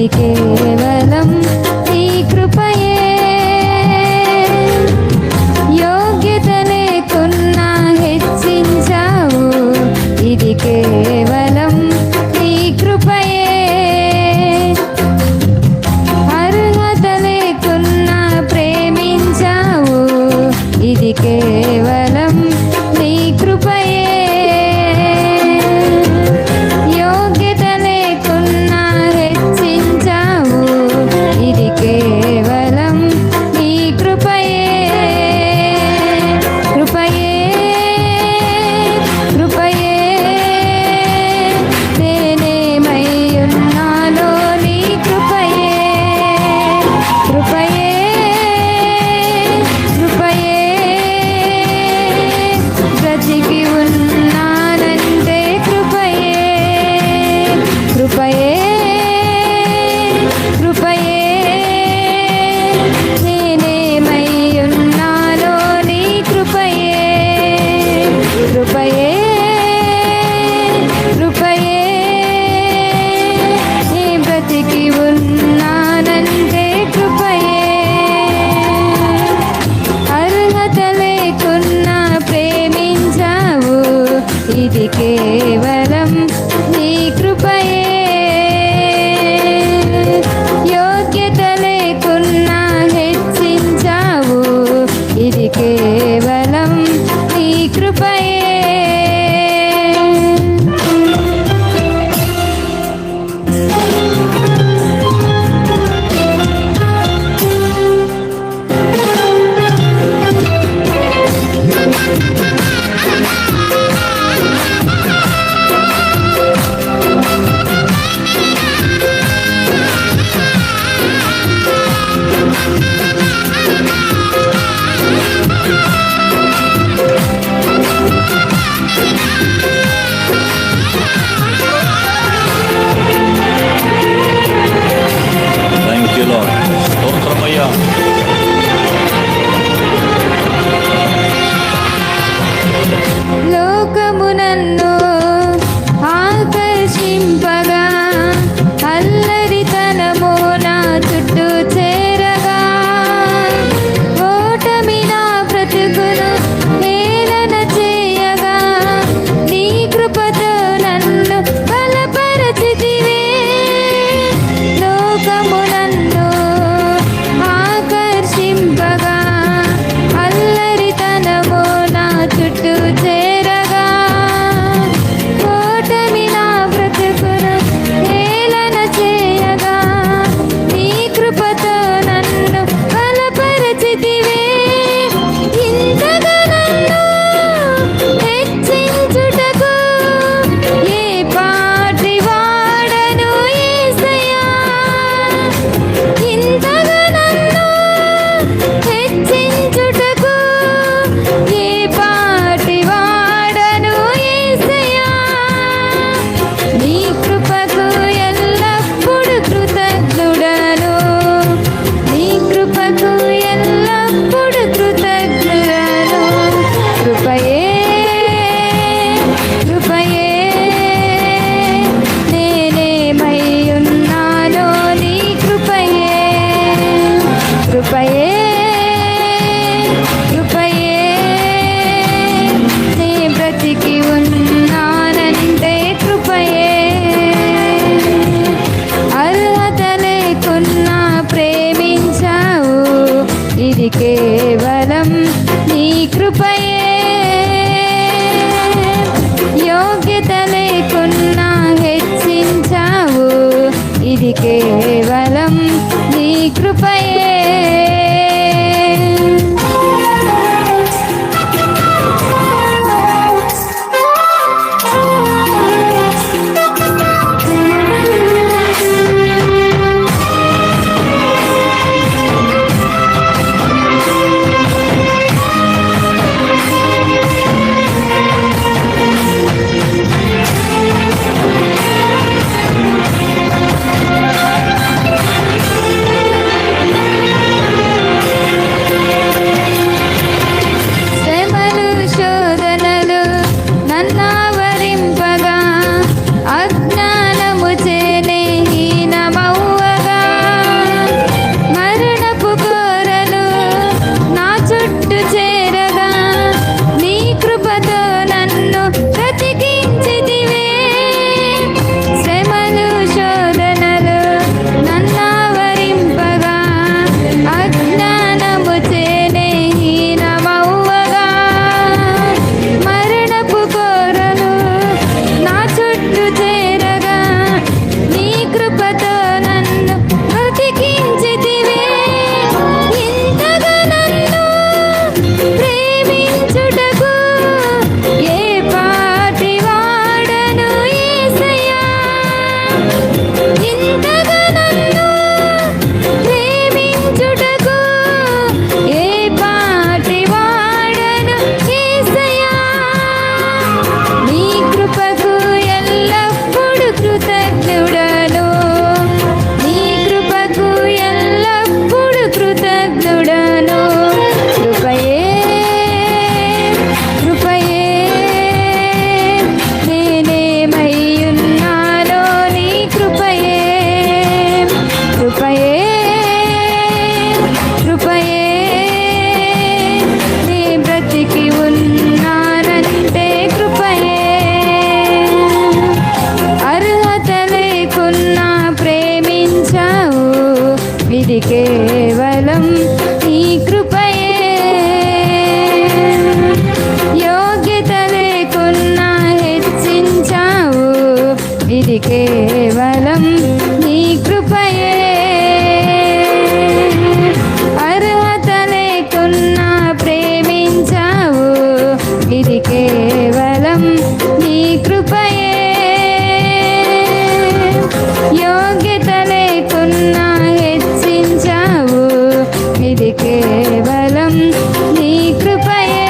ఇది కేవలం నీ కృపయే. యోగ్యత లేకున్నా హెచ్చించావు, ఇది కేవలం నీ కృపయే. అర్హత లేకున్నా ప్రేమించావు, ఇది కేవలం నీ కృపయే. యోగ్యత లేకున్నా హెచ్చించావు, ఇది కేవలం నీ కృపయే. కృపయే కృపయే నేనేమై ఉన్నానో నీ కృపయే. కృపయే కృపయే బ్రతికి ఉన్నానంటే కృపయే. కృపయే కృపయే నేనేమై ఉన్నానో నీ కృపయే. కృపయే కృపయే నీ బ్రతికి ఉన్నానంటే కృపయే. అర్హత లేకున్నా ప్రేమించావు, ఇది కేవలం నీ కృపయే. యోగ్యత లేకున్నా హెచ్చించావు, ఇది కేవలం నీ కృపయే. Thank you lord. స్తోత్రమయ్యా. లోకము నన్ను ఆకర్షింపగా, అల్లరితనము నా చుట్టూ చేరగా, ఓటమి నా బ్రతుకును హేళన చేయగా, నీ కృపతో నన్ను బలపరచితివే. లోకము నన్ను ఆకర్షింపగా, అల్లరితనము నా చుట్టూ చేరగా, ఓటమి నా బ్రతుకును హేళన చేయగా, నీ కృపతో నన్ను బలపరచితివే. ఇంతగా నన్ను హెచ్చించుటకు ఏ పాటి వాడను యేసయ్యా. ఇంతగా నన్ను హెచ్చించుటకు ఏ పాటి వాడను యేసయ్యా. నీ కృపకు ఎల్లప్పుడు కృతజ్ఞుడను, నీ కృపకు ఎల్లప్పుడు కృతజ్ఞుడను. కృపయే కృపయే నేనేమై ఉన్నానో నీ కృపయే. కృపయే కృపయే నీ బ్రతికి ఉన్నానంటే కృపయే. అర్హత లేకున్నా ప్రేమించావు, ఇది కేవలం నీ కృపయే. యోగ్యత లేకున్నా హెచ్చించావు, ఇది కేవలం నీ కృపయే. ఇది కేవలం నీ కృపయే. యోగ్యత లేకున్నా హెచ్చించావు, ఇది కేవలం నీ కృపయే. అర్హత లేకున్నా ప్రేమించావు, ఇది కేవలం నీ కృపయే. యోగ్యత లేకున్నా హెచ్చించావు, ఇది కేవలం నీ కృపయే.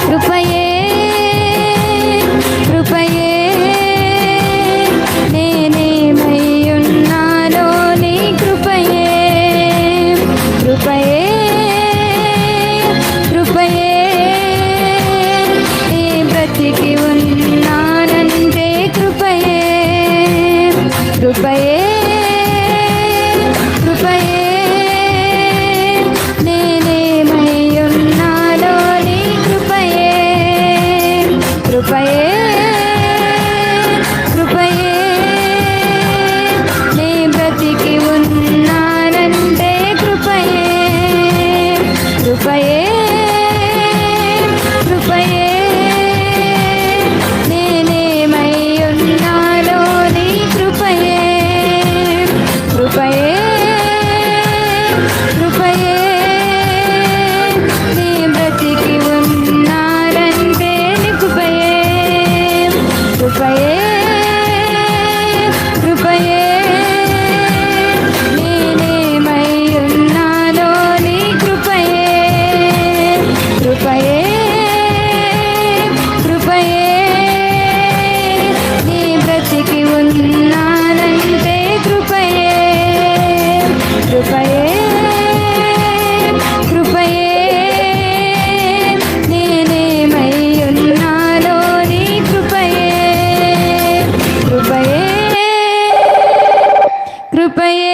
కృపయే కృపయే నేనేమై ఉన్నానో నీ కృపయే. కృపయే కృపయే నీ బ్రతికి ఉన్నానంటే కృపయే. కృపయే కృపయే నేనేమై ఉన్నానో నీ కృపయే. కృపయే కృపయే నీ బ్రతికి ఉన్నానంటే కృపయే. కృపయే కృపయే నేనేమై ఉన్నానో నీ కృపయే. కృపయే కృపయే నీ బ్రతికి ఉన్నానంటే నీ కృపయే. కృపయే కృపయే నేనేమై ఉన్నానో నీ కృపయే. కృపయే కృపయే నీ బ్రతికి ఉన్నానంటే కృపయే. కృపయే కృపయే నేనేమై ఉన్నానో నీ కృపయే. కృపయే కృపయే